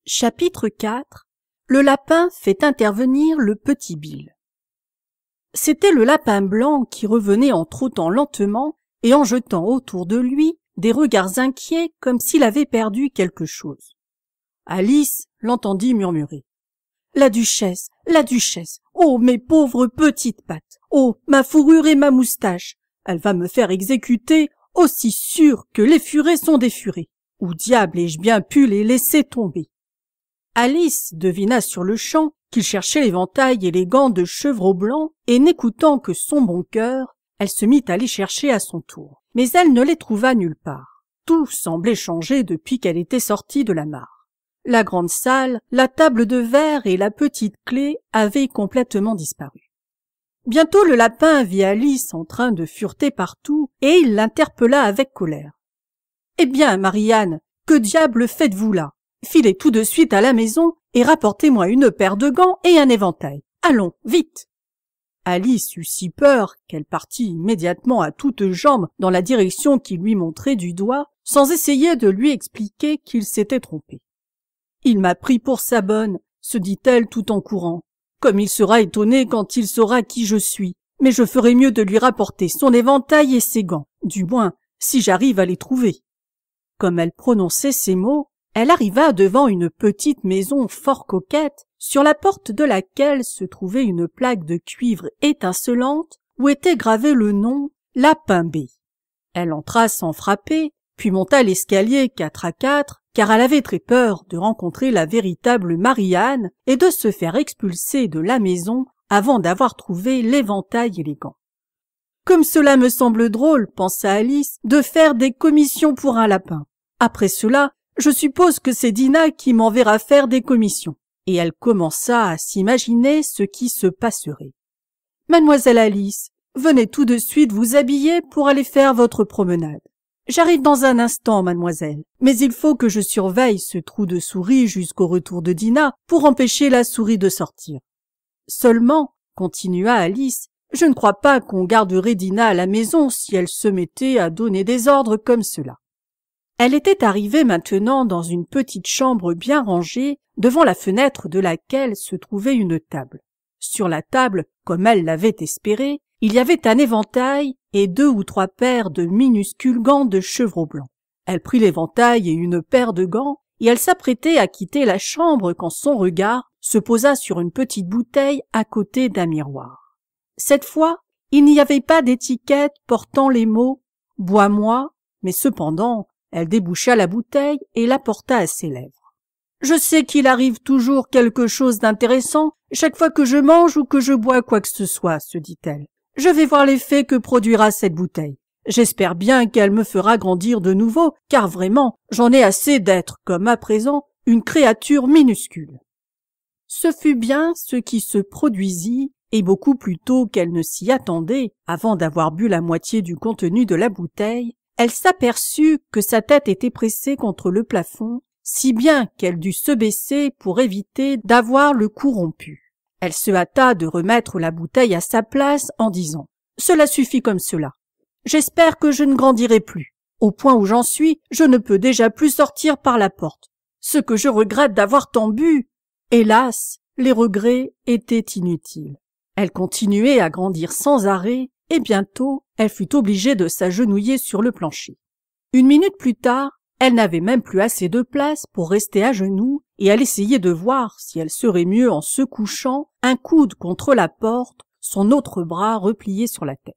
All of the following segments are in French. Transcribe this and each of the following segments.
Chapitre 4. Le lapin fait intervenir le petit Bill. C'était le lapin blanc qui revenait en trottant lentement et en jetant autour de lui des regards inquiets comme s'il avait perdu quelque chose. Alice l'entendit murmurer. « La duchesse, oh mes pauvres petites pattes, oh ma fourrure et ma moustache, elle va me faire exécuter aussi sûr que les furets sont des furets. Où diable ai-je bien pu les laisser tomber ?» Alice devina sur-le-champ qu'il cherchait l'éventail et les gants de chevreau blanc, et n'écoutant que son bon cœur, elle se mit à les chercher à son tour. Mais elle ne les trouva nulle part. Tout semblait changé depuis qu'elle était sortie de la mare. La grande salle, la table de verre et la petite clé avaient complètement disparu. Bientôt le lapin vit Alice en train de fureter partout, et il l'interpella avec colère. « Eh bien, Marianne, que diable faites-vous là ? Filez tout de suite à la maison et rapportez-moi une paire de gants et un éventail. Allons, vite !» Alice eut si peur qu'elle partit immédiatement à toutes jambes dans la direction qu'il lui montrait du doigt, sans essayer de lui expliquer qu'il s'était trompé. « Il m'a pris pour sa bonne, » se dit-elle tout en courant. « Comme il sera étonné quand il saura qui je suis. Mais je ferai mieux de lui rapporter son éventail et ses gants, du moins si j'arrive à les trouver. » Comme elle prononçait ces mots, elle arriva devant une petite maison fort coquette, sur la porte de laquelle se trouvait une plaque de cuivre étincelante où était gravé le nom « Lapin B ». Elle entra sans frapper, puis monta l'escalier 4 à 4, car elle avait très peur de rencontrer la véritable Marianne et de se faire expulser de la maison avant d'avoir trouvé l'éventail et les gants. « Comme cela me semble drôle, pensa Alice, de faire des commissions pour un lapin. Après cela, je suppose que c'est Dinah qui m'enverra faire des commissions. » Et elle commença à s'imaginer ce qui se passerait. « Mademoiselle Alice, venez tout de suite vous habiller pour aller faire votre promenade. »« J'arrive dans un instant, mademoiselle, mais il faut que je surveille ce trou de souris jusqu'au retour de Dinah pour empêcher la souris de sortir. »« Seulement, » continua Alice, « je ne crois pas qu'on garderait Dinah à la maison si elle se mettait à donner des ordres comme cela. » Elle était arrivée maintenant dans une petite chambre bien rangée, devant la fenêtre de laquelle se trouvait une table. Sur la table, comme elle l'avait espéré, il y avait un éventail et 2 ou 3 paires de minuscules gants de chevreau blanc. Elle prit l'éventail et une paire de gants, et elle s'apprêtait à quitter la chambre quand son regard se posa sur une petite bouteille à côté d'un miroir. Cette fois, il n'y avait pas d'étiquette portant les mots « Bois-moi », mais cependant, elle déboucha la bouteille et la porta à ses lèvres. « Je sais qu'il arrive toujours quelque chose d'intéressant chaque fois que je mange ou que je bois quoi que ce soit, » se dit-elle. « Je vais voir l'effet que produira cette bouteille. J'espère bien qu'elle me fera grandir de nouveau, car vraiment, j'en ai assez d'être, comme à présent, une créature minuscule. » Ce fut bien ce qui se produisit, et beaucoup plus tôt qu'elle ne s'y attendait, avant d'avoir bu la moitié du contenu de la bouteille, elle s'aperçut que sa tête était pressée contre le plafond, si bien qu'elle dut se baisser pour éviter d'avoir le cou rompu. Elle se hâta de remettre la bouteille à sa place en disant « Cela suffit comme cela. J'espère que je ne grandirai plus. Au point où j'en suis, je ne peux déjà plus sortir par la porte. Ce que je regrette d'avoir tant bu. » Hélas, les regrets étaient inutiles. Elle continuait à grandir sans arrêt, et bientôt, elle fut obligée de s'agenouiller sur le plancher. Une minute plus tard, elle n'avait même plus assez de place pour rester à genoux, et elle essayait de voir si elle serait mieux en se couchant, un coude contre la porte, son autre bras replié sur la tête.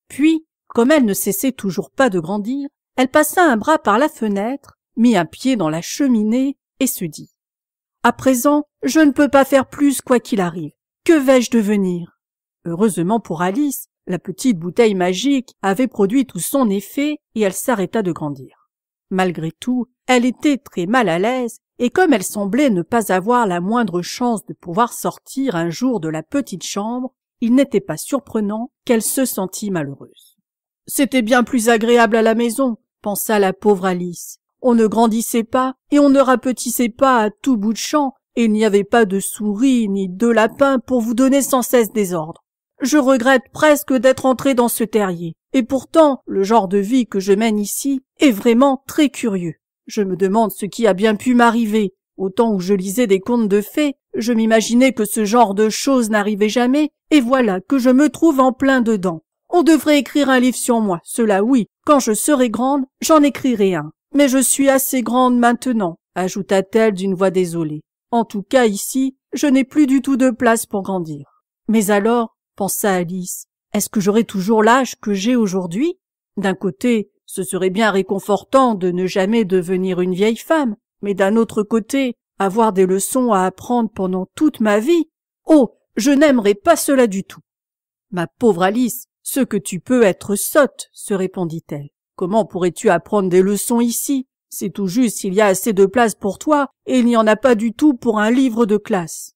Puis, comme elle ne cessait toujours pas de grandir, elle passa un bras par la fenêtre, mit un pied dans la cheminée et se dit « À présent, je ne peux pas faire plus quoi qu'il arrive. Que vais-je devenir ?» Heureusement pour Alice, la petite bouteille magique avait produit tout son effet et elle s'arrêta de grandir. Malgré tout, elle était très mal à l'aise et comme elle semblait ne pas avoir la moindre chance de pouvoir sortir un jour de la petite chambre, il n'était pas surprenant qu'elle se sentît malheureuse. « C'était bien plus agréable à la maison, » pensa la pauvre Alice. « On ne grandissait pas et on ne rapetissait pas à tout bout de champ et il n'y avait pas de souris ni de lapins pour vous donner sans cesse des ordres. Je regrette presque d'être entrée dans ce terrier. Et pourtant, le genre de vie que je mène ici est vraiment très curieux. Je me demande ce qui a bien pu m'arriver. Au temps où je lisais des contes de fées, je m'imaginais que ce genre de choses n'arrivait jamais, et voilà que je me trouve en plein dedans. On devrait écrire un livre sur moi, cela oui. Quand je serai grande, j'en écrirai un. Mais je suis assez grande maintenant, ajouta-t-elle d'une voix désolée. En tout cas ici, je n'ai plus du tout de place pour grandir. Mais alors, pensa Alice, est-ce que j'aurai toujours l'âge que j'ai aujourd'hui? D'un côté, ce serait bien réconfortant de ne jamais devenir une vieille femme, mais d'un autre côté, avoir des leçons à apprendre pendant toute ma vie. Oh, je n'aimerais pas cela du tout. Ma pauvre Alice, ce que tu peux être sotte, se répondit-elle. Comment pourrais-tu apprendre des leçons ici? C'est tout juste s'il y a assez de place pour toi, et il n'y en a pas du tout pour un livre de classe.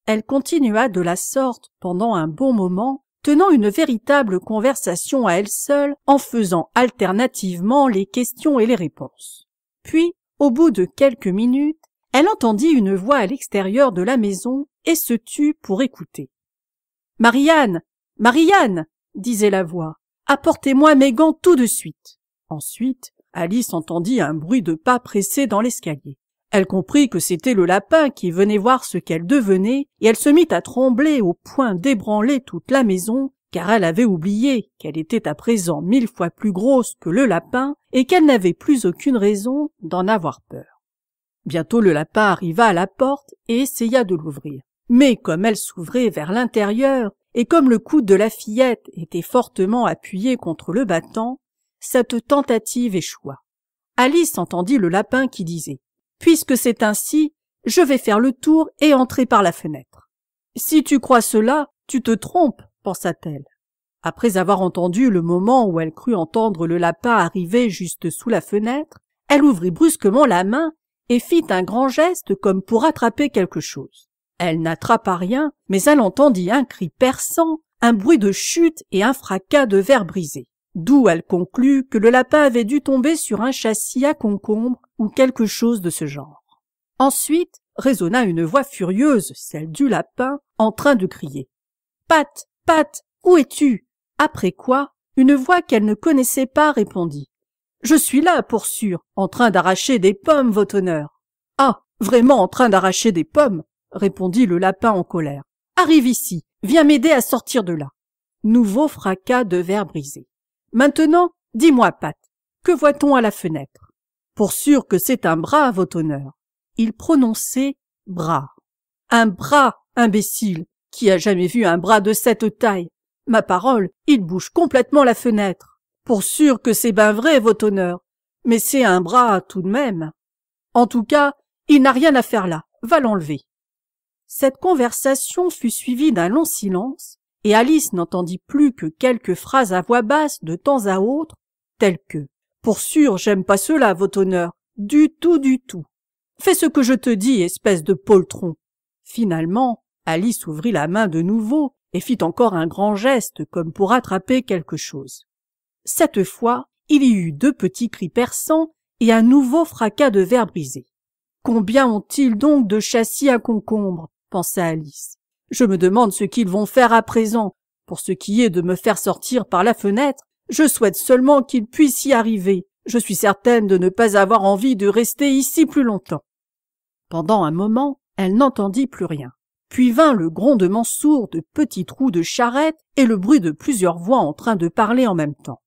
Elle continua de la sorte pendant un bon moment, tenant une véritable conversation à elle seule, en faisant alternativement les questions et les réponses. Puis, au bout de quelques minutes, elle entendit une voix à l'extérieur de la maison et se tut pour écouter. « Marianne! Marianne !» disait la voix. « Apportez-moi mes gants tout de suite. » Ensuite, Alice entendit un bruit de pas pressés dans l'escalier. Elle comprit que c'était le lapin qui venait voir ce qu'elle devenait, et elle se mit à trembler au point d'ébranler toute la maison, car elle avait oublié qu'elle était à présent 1000 fois plus grosse que le lapin, et qu'elle n'avait plus aucune raison d'en avoir peur. Bientôt le lapin arriva à la porte et essaya de l'ouvrir. Mais comme elle s'ouvrait vers l'intérieur, et comme le coude de la fillette était fortement appuyé contre le battant, cette tentative échoua. Alice entendit le lapin qui disait « Puisque c'est ainsi, je vais faire le tour et entrer par la fenêtre. »« Si tu crois cela, tu te trompes, » pensa-t-elle. Après avoir entendu le moment où elle crut entendre le lapin arriver juste sous la fenêtre, elle ouvrit brusquement la main et fit un grand geste comme pour attraper quelque chose. Elle n'attrapa rien, mais elle entendit un cri perçant, un bruit de chute et un fracas de verre brisé. D'où elle conclut que le lapin avait dû tomber sur un châssis à concombre ou quelque chose de ce genre. Ensuite résonna une voix furieuse, celle du lapin, en train de crier « Pat, Pat, où es-tu » Après quoi, une voix qu'elle ne connaissait pas répondit « Je suis là, pour sûr, en train d'arracher des pommes, votre honneur. »« Ah, vraiment en train d'arracher des pommes ?» répondit le lapin en colère. « Arrive ici, viens m'aider à sortir de là. » Nouveau fracas de verre brisé. « Maintenant, dis-moi, Pat, que voit-on à la fenêtre ?»« Pour sûr que c'est un bras, votre honneur. » Il prononçait « bras ». « Un bras, imbécile. Qui a jamais vu un bras de cette taille? Ma parole, il bouge complètement la fenêtre. Pour sûr que c'est ben vrai, votre honneur. Mais c'est un bras tout de même. En tout cas, il n'a rien à faire là. Va l'enlever. » Cette conversation fut suivie d'un long silence, et Alice n'entendit plus que quelques phrases à voix basse de temps à autre, telles que « Pour sûr, j'aime pas cela, votre honneur. Du tout, du tout. Fais ce que je te dis, espèce de poltron. » Finalement, Alice ouvrit la main de nouveau et fit encore un grand geste comme pour attraper quelque chose. Cette fois, il y eut 2 petits cris perçants et un nouveau fracas de verre brisé. « Combien ont-ils donc de châssis à concombre ?» pensa Alice. « Je me demande ce qu'ils vont faire à présent. Pour ce qui est de me faire sortir par la fenêtre, je souhaite seulement qu'ils puissent y arriver. Je suis certaine de ne pas avoir envie de rester ici plus longtemps. » Pendant un moment, elle n'entendit plus rien. Puis vint le grondement sourd de petits trous de charrette et le bruit de plusieurs voix en train de parler en même temps.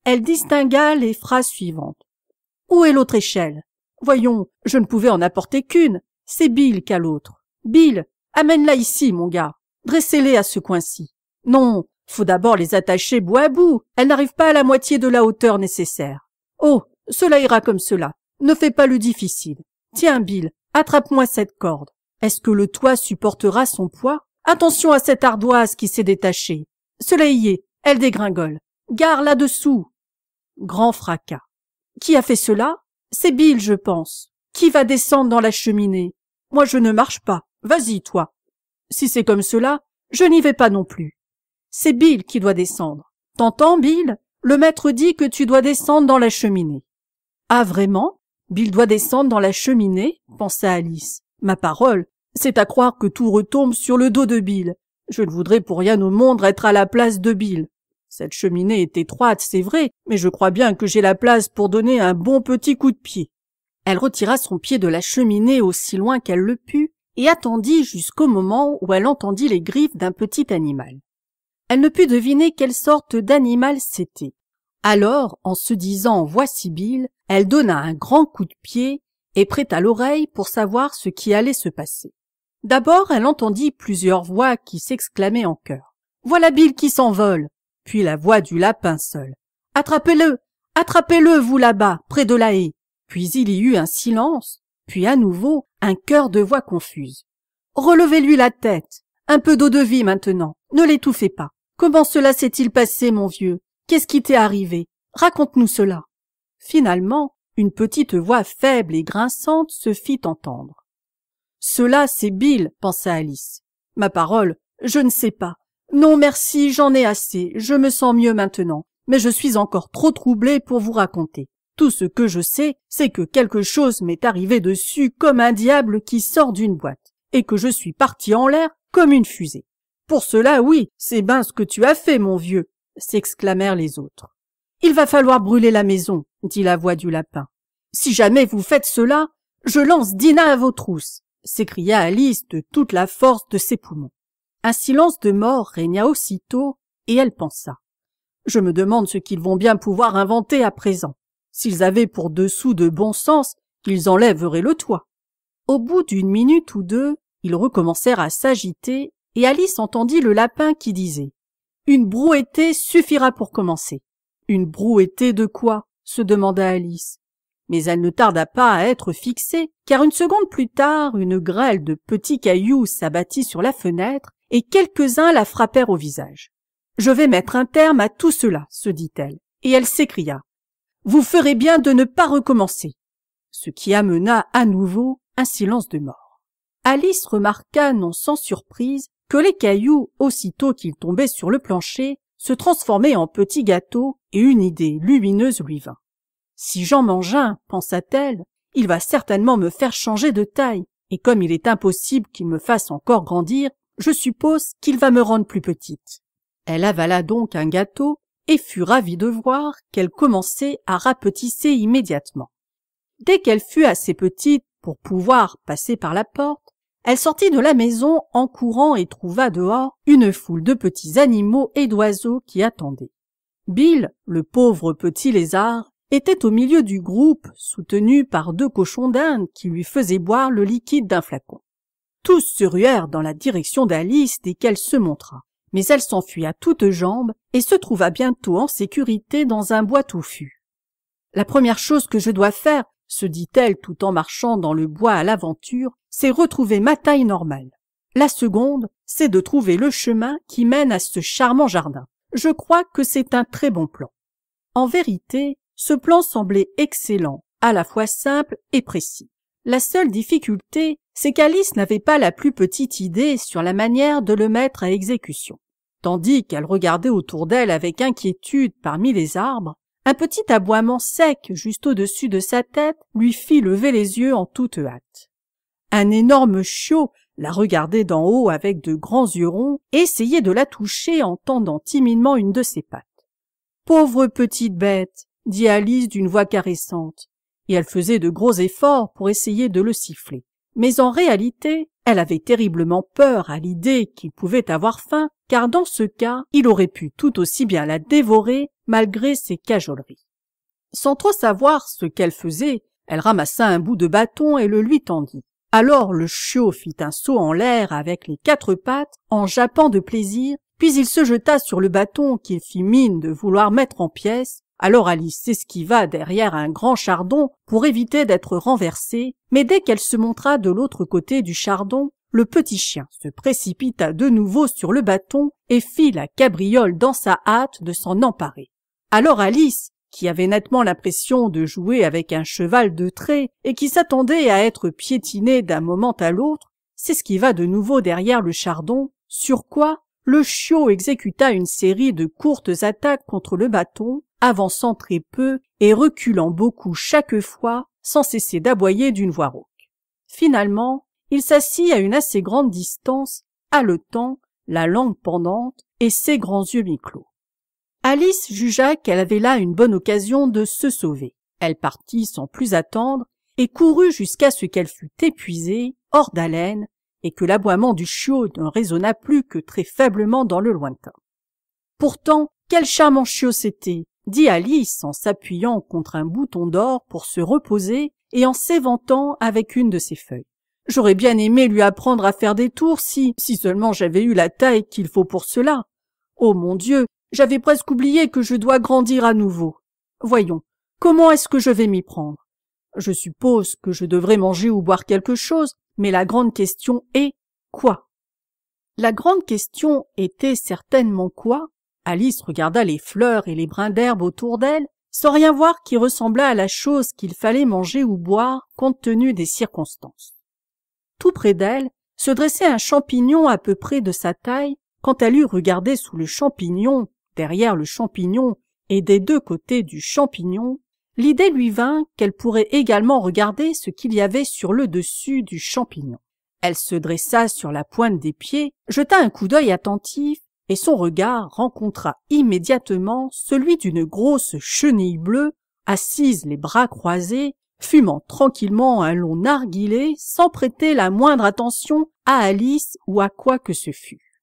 Elle distingua les phrases suivantes. « Où est l'autre échelle? Voyons, je ne pouvais en apporter qu'une. C'est Bill qu'a l'autre. Bill, amène-la ici, mon gars. Dressez-les à ce coin-ci. Non, faut d'abord les attacher bout à bout. Elles n'arrivent pas à la moitié de la hauteur nécessaire. Oh, cela ira comme cela. Ne fais pas le difficile. Tiens, Bill, attrape-moi cette corde. Est-ce que le toit supportera son poids? Attention à cette ardoise qui s'est détachée. Cela y est, elle dégringole. Gare là-dessous. » Grand fracas. « Qui a fait cela? C'est Bill, je pense. Qui va descendre dans la cheminée? Moi, je ne marche pas. Vas-y, toi. Si c'est comme cela, je n'y vais pas non plus. C'est Bill qui doit descendre. T'entends, Bill? Le maître dit que tu dois descendre dans la cheminée. »« Ah, vraiment? Bill doit descendre dans la cheminée ?» pensa Alice. « Ma parole, c'est à croire que tout retombe sur le dos de Bill. Je ne voudrais pour rien au monde être à la place de Bill. Cette cheminée est étroite, c'est vrai, mais je crois bien que j'ai la place pour donner un bon petit coup de pied. » Elle retira son pied de la cheminée aussi loin qu'elle le put et attendit jusqu'au moment où elle entendit les griffes d'un petit animal. Elle ne put deviner quelle sorte d'animal c'était. Alors, en se disant « voici Bill », elle donna un grand coup de pied et prêta l'oreille pour savoir ce qui allait se passer. D'abord, elle entendit plusieurs voix qui s'exclamaient en chœur. « Voilà Bill qui s'envole !» Puis la voix du lapin seul. « Attrapez-le! Attrapez-le, vous là-bas, près de la haie !» Puis il y eut un silence, puis à nouveau un chœur de voix confuses. « Relevez-lui la tête! Un peu d'eau-de-vie maintenant, ne l'étouffez pas. Comment cela s'est-il passé, mon vieux? Qu'est-ce qui t'est arrivé? Raconte-nous cela. » Finalement, une petite voix faible et grinçante se fit entendre. « Cela, c'est Bill, » pensa Alice. « Ma parole, je ne sais pas. Non, merci, j'en ai assez, je me sens mieux maintenant, mais je suis encore trop troublée pour vous raconter. Tout ce que je sais, c'est que quelque chose m'est arrivé dessus comme un diable qui sort d'une boîte, et que je suis partie en l'air comme une fusée. Pour cela, oui, c'est ben ce que tu as fait, mon vieux, » s'exclamèrent les autres. « Il va falloir brûler la maison, » dit la voix du lapin. « Si jamais vous faites cela, je lance Dinah à vos trousses, » s'écria Alice de toute la force de ses poumons. Un silence de mort régna aussitôt, et elle pensa. « Je me demande ce qu'ils vont bien pouvoir inventer à présent. S'ils avaient pour 2 sous de bon sens, ils enlèveraient le toit. » Au bout d'une minute ou deux, ils recommencèrent à s'agiter, et Alice entendit le lapin qui disait « Une brouettée suffira pour commencer. »« Une brouettée de quoi ?» se demanda Alice. Mais elle ne tarda pas à être fixée, car une seconde plus tard, une grêle de petits cailloux s'abattit sur la fenêtre, et quelques-uns la frappèrent au visage. « Je vais mettre un terme à tout cela, » se dit-elle, et elle s'écria. « Vous ferez bien de ne pas recommencer. » Ce qui amena à nouveau un silence de mort. Alice remarqua, non sans surprise, que les cailloux, aussitôt qu'ils tombaient sur le plancher, se transformaient en petits gâteaux, et une idée lumineuse lui vint. « Si j'en mange un, pensa-t-elle, il va certainement me faire changer de taille, et comme il est impossible qu'il me fasse encore grandir, je suppose qu'il va me rendre plus petite. » Elle avala donc un gâteau, et fut ravie de voir qu'elle commençait à rapetisser immédiatement. Dès qu'elle fut assez petite pour pouvoir passer par la porte, elle sortit de la maison en courant et trouva dehors une foule de petits animaux et d'oiseaux qui attendaient. Bill, le pauvre petit lézard, était au milieu du groupe, soutenu par 2 cochons d'Inde qui lui faisaient boire le liquide d'un flacon. Tous se ruèrent dans la direction d'Alice dès qu'elle se montra, mais elle s'enfuit à toutes jambes et se trouva bientôt en sécurité dans un bois touffu. « La première chose que je dois faire, » se dit-elle tout en marchant dans le bois à l'aventure, « c'est retrouver ma taille normale. La seconde, c'est de trouver le chemin qui mène à ce charmant jardin. Je crois que c'est un très bon plan. » En vérité, ce plan semblait excellent, à la fois simple et précis. La seule difficulté, c'est qu'Alice n'avait pas la plus petite idée sur la manière de le mettre à exécution. Tandis qu'elle regardait autour d'elle avec inquiétude parmi les arbres, un petit aboiement sec juste au-dessus de sa tête lui fit lever les yeux en toute hâte. Un énorme chiot la regardait d'en haut avec de grands yeux ronds et essayait de la toucher en tendant timidement une de ses pattes. « Pauvre petite bête !» dit Alice d'une voix caressante, et elle faisait de gros efforts pour essayer de le siffler. Mais en réalité, elle avait terriblement peur à l'idée qu'il pouvait avoir faim, car dans ce cas, il aurait pu tout aussi bien la dévorer malgré ses cajoleries. Sans trop savoir ce qu'elle faisait, elle ramassa un bout de bâton et le lui tendit. Alors le chiot fit un saut en l'air avec les 4 pattes en jappant de plaisir, puis il se jeta sur le bâton qu'il fit mine de vouloir mettre en pièces. Alors Alice s'esquiva derrière un grand chardon pour éviter d'être renversée, mais dès qu'elle se montra de l'autre côté du chardon, le petit chien se précipita de nouveau sur le bâton et fit la cabriole dans sa hâte de s'en emparer. Alors Alice, qui avait nettement l'impression de jouer avec un cheval de trait et qui s'attendait à être piétinée d'un moment à l'autre, s'esquiva de nouveau derrière le chardon, sur quoi le chiot exécuta une série de courtes attaques contre le bâton, avançant très peu et reculant beaucoup chaque fois sans cesser d'aboyer d'une voix rauque. Finalement, il s'assit à une assez grande distance, haletant, la langue pendante et ses grands yeux mi-clos. Alice jugea qu'elle avait là une bonne occasion de se sauver. Elle partit sans plus attendre et courut jusqu'à ce qu'elle fût épuisée, hors d'haleine, et que l'aboiement du chiot ne résonna plus que très faiblement dans le lointain. Pourtant, quel charmant chiot c'était, dit Alice en s'appuyant contre un bouton d'or pour se reposer et en s'éventant avec une de ses feuilles. J'aurais bien aimé lui apprendre à faire des tours si seulement j'avais eu la taille qu'il faut pour cela. Oh mon Dieu, j'avais presque oublié que je dois grandir à nouveau. Voyons, comment est-ce que je vais m'y prendre? Je suppose que je devrais manger ou boire quelque chose, mais la grande question est quoi? La grande question était certainement quoi? Alice regarda les fleurs et les brins d'herbe autour d'elle, sans rien voir qui ressemblât à la chose qu'il fallait manger ou boire compte tenu des circonstances. Tout près d'elle se dressait un champignon à peu près de sa taille. Quand elle eut regardé sous le champignon, derrière le champignon et des deux côtés du champignon, l'idée lui vint qu'elle pourrait également regarder ce qu'il y avait sur le dessus du champignon. Elle se dressa sur la pointe des pieds, jeta un coup d'œil attentif, et son regard rencontra immédiatement celui d'une grosse chenille bleue, assise les bras croisés, fumant tranquillement un long narguilé sans prêter la moindre attention à Alice ou à quoi que ce fût.